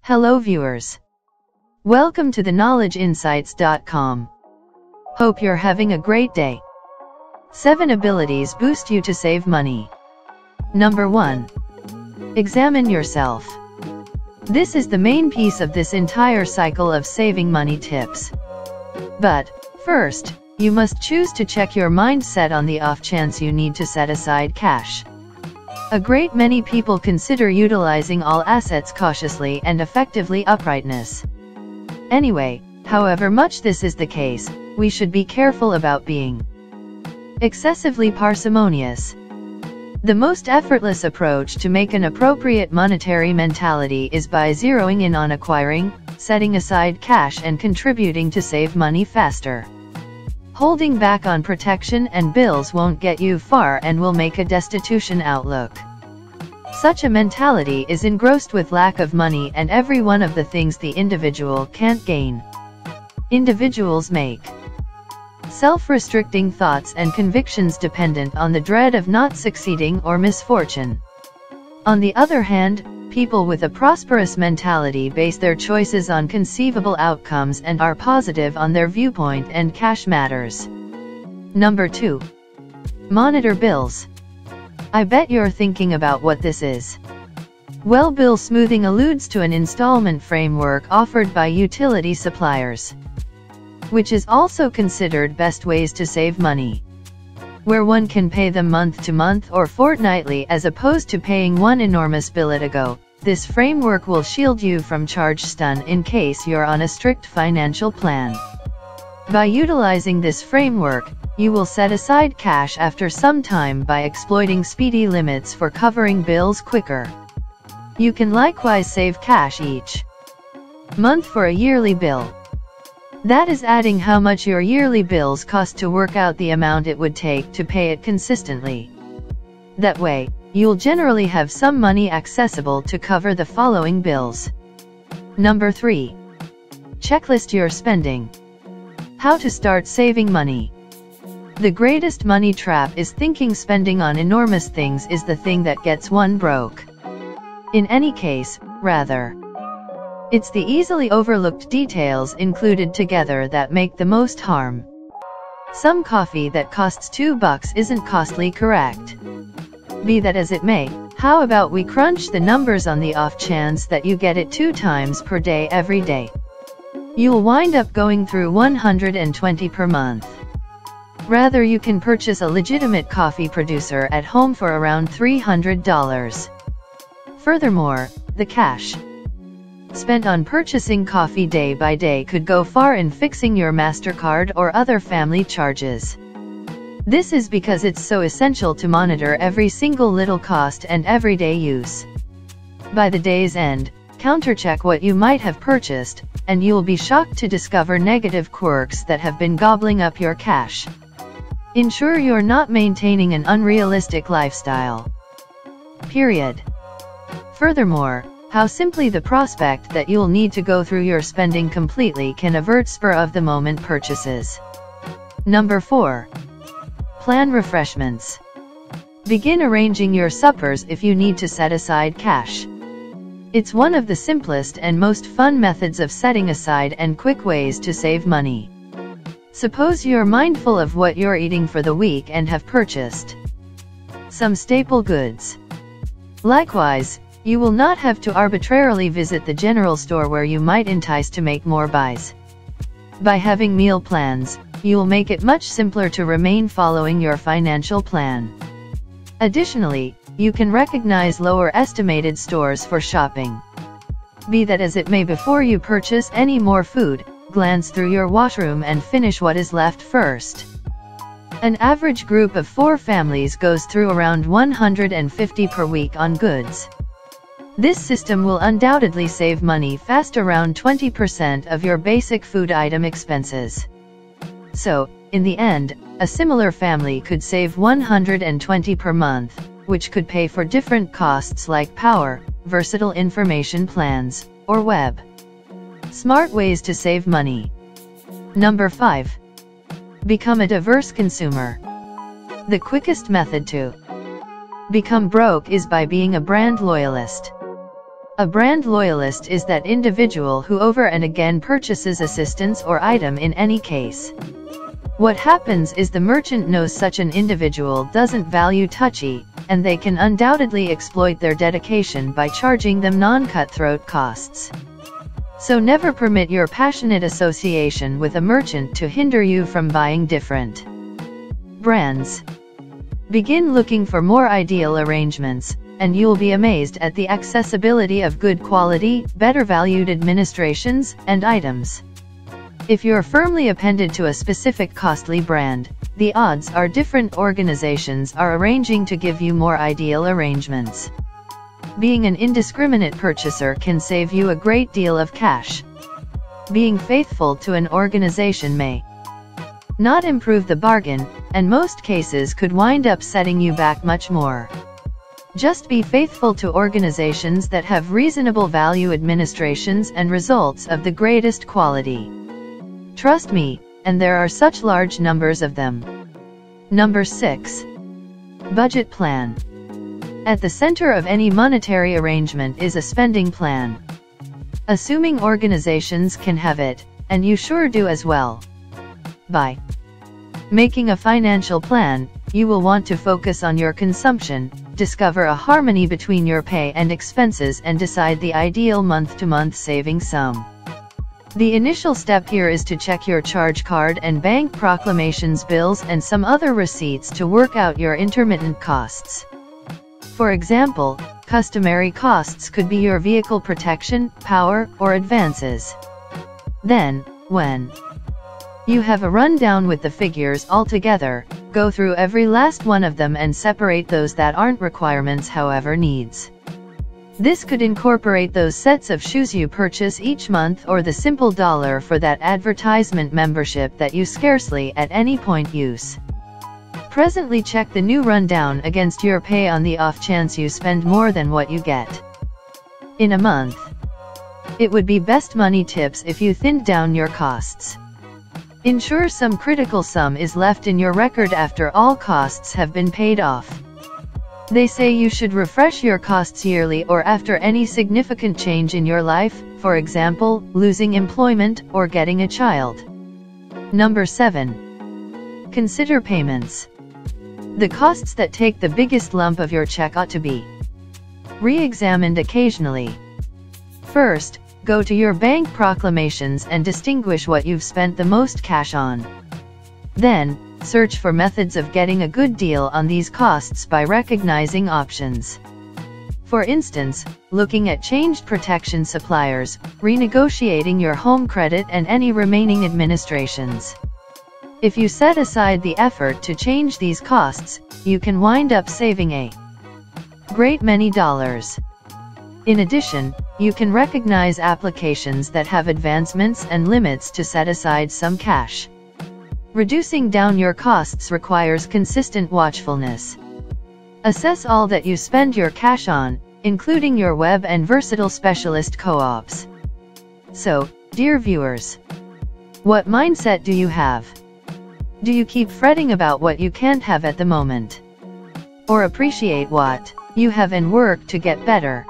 Hello viewers. Welcome to theknowledgeinsights.com. Hope you're having a great day. 7 abilities boost you to save money. Number 1. Examine yourself. This is the main piece of this entire cycle of saving money tips. But, first, you must choose to check your mindset on the off chance you need to set aside cash. A great many people consider utilizing all assets cautiously and effectively uprightness. Anyway, however much this is the case, we should be careful about being excessively parsimonious. The most effortless approach to make an appropriate monetary mentality is by zeroing in on acquiring, setting aside cash and contributing to save money faster. Holding back on protection and bills won't get you far and will make a destitution outlook. Such a mentality is engrossed with lack of money and every one of the things the individual can't gain. Individuals make self-restricting thoughts and convictions dependent on the dread of not succeeding or misfortune. On the other hand, people with a prosperous mentality base their choices on conceivable outcomes and are positive on their viewpoint and cash matters. Number 2. Monitor bills. I bet you're thinking about what this is. Well, bill smoothing alludes to an installment framework offered by utility suppliers, which is also considered best ways to save money, where one can pay them month to month or fortnightly as opposed to paying one enormous bill at a go. This framework will shield you from charge stun in case you're on a strict financial plan. By utilizing this framework, you will set aside cash after some time by exploiting speedy limits for covering bills quicker. You can likewise save cash each month for a yearly bill. That is adding how much your yearly bills cost to work out the amount it would take to pay it consistently. That way, you'll generally have some money accessible to cover the following bills. Number 3. Checklist your spending. How to start saving money. The greatest money trap is thinking spending on enormous things is the thing that gets one broke. In any case, rather, it's the easily overlooked details included together that make the most harm. Some coffee that costs $2 isn't costly, correct? Be that as it may, how about we crunch the numbers on the off chance that you get it 2 times per day every day? You'll wind up going through $120 per month. Rather, you can purchase a legitimate coffee producer at home for around $300. Furthermore, the cash spent on purchasing coffee day by day could go far in fixing your MasterCard or other family charges. This is because it's so essential to monitor every single little cost and everyday use. By the day's end, countercheck what you might have purchased, and you'll be shocked to discover negative quirks that have been gobbling up your cash. Ensure you're not maintaining an unrealistic lifestyle. Period. Furthermore, how simply the prospect that you'll need to go through your spending completely can avert spur-of-the-moment purchases. Number 4. Plan refreshments. Begin arranging your suppers if you need to set aside cash. It's one of the simplest and most fun methods of setting aside and quick ways to save money. Suppose you're mindful of what you're eating for the week and have purchased some staple goods. Likewise, you will not have to arbitrarily visit the general store where you might entice to make more buys. By having meal plans, you'll make it much simpler to remain following your financial plan. Additionally, you can recognize lower estimated stores for shopping. Be that as it may, before you purchase any more food, glance through your washroom and finish what is left first. An average group of 4 families goes through around $150 per week on goods. This system will undoubtedly save money fast, around 20% of your basic food item expenses. So, in the end, a similar family could save $120 per month, which could pay for different costs like power, versatile information plans, or web. Smart ways to save money. Number 5. Become a diverse consumer. The quickest method to become broke is by being a brand loyalist. A brand loyalist is that individual who over and again purchases assistance or item in any case. What happens is the merchant knows such an individual doesn't value touchy, and they can undoubtedly exploit their dedication by charging them non-cutthroat costs. So never permit your passionate association with a merchant to hinder you from buying different brands. Begin looking for more ideal arrangements, and you'll be amazed at the accessibility of good quality, better valued administrations and items. If you're firmly appended to a specific costly brand, the odds are different organizations are arranging to give you more ideal arrangements. Being an indiscriminate purchaser can save you a great deal of cash. Being faithful to an organization may not improve the bargain, and most cases could wind up setting you back much more. Just be faithful to organizations that have reasonable value administrations and results of the greatest quality. Trust me, and there are such large numbers of them. Number 6. Budget plan. At the center of any monetary arrangement is a spending plan. Assuming organizations can have it, and you sure do as well. By making a financial plan, you will want to focus on your consumption, discover a harmony between your pay and expenses, and decide the ideal month-to-month saving sum. The initial step here is to check your charge card and bank proclamations bills and some other receipts to work out your intermittent costs. For example, customary costs could be your vehicle protection, power, or advances. Then, when you have a rundown with the figures all together, go through every last one of them and separate those that aren't requirements however needs. This could incorporate those sets of shoes you purchase each month or the simple dollar for that advertisement membership that you scarcely at any point use. Presently check the new rundown against your pay on the off chance you spend more than what you get in a month. It would be best money tips if you thinned down your costs. Ensure some critical sum is left in your record after all costs have been paid off. They say you should refresh your costs yearly or after any significant change in your life, for example, losing employment or getting a child. Number 7. Consider payments. The costs that take the biggest lump of your check ought to be re-examined occasionally. First, go to your bank proclamations and distinguish what you've spent the most cash on. Then, search for methods of getting a good deal on these costs by recognizing options. For instance, looking at changed protection suppliers, renegotiating your home credit and any remaining administrations. If you set aside the effort to change these costs, you can wind up saving a great many dollars. In addition, you can recognize applications that have advancements and limits to set aside some cash. Reducing down your costs requires consistent watchfulness. Assess all that you spend your cash on, including your web and versatile specialist co-ops. So, dear viewers, what mindset do you have? Do you keep fretting about what you can't have at the moment? Or appreciate what you have and work to get better?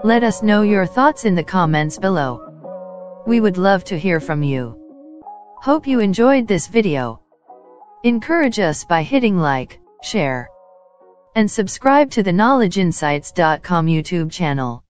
Let us know your thoughts in the comments below. We would love to hear from you. Hope you enjoyed this video. Encourage us by hitting like, share, and subscribe to the theknowledgeinsights.com YouTube channel.